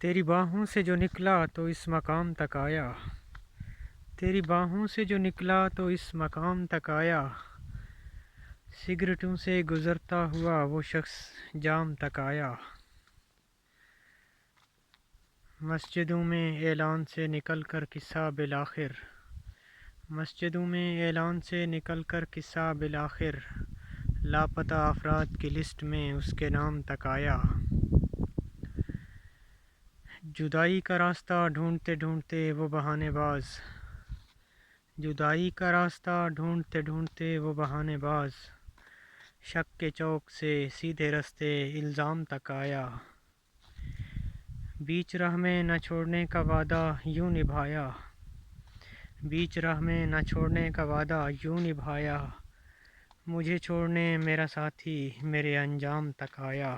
تیری باہوں سے جو نکلا تو اس مقام تک آیا، تیری باہوں سے جو نکلا تو اس مقام تک آیا، سگریٹوں سے گزرتا ہوا وہ شخص جام تک آیا، مسجدوں میں اعلان سے نکل کر قصہ بالآخر، مسجدوں میں اعلان سے نکل کر قصہ بالآخر، لاپتہ افراد کی لسٹ میں اس کے نام تک آیا، جدائی کا راستہ ڈھونڈتے ڈھونڈتے وہ بہانے باز، جدائی کا راستہ ڈھونڈتے ڈھونڈتے وہ بہانے باز، شک کے چوک سے سیدھے رستے الزام تک آیا، بیچ راہ میں نہ چھوڑنے کا وعدہ یوں نبھایا، بیچ راہ میں نہ چھوڑنے کا وعدہ یوں نبھایا، مجھے چھوڑنے میرا ساتھی میرے انجام تک آیا۔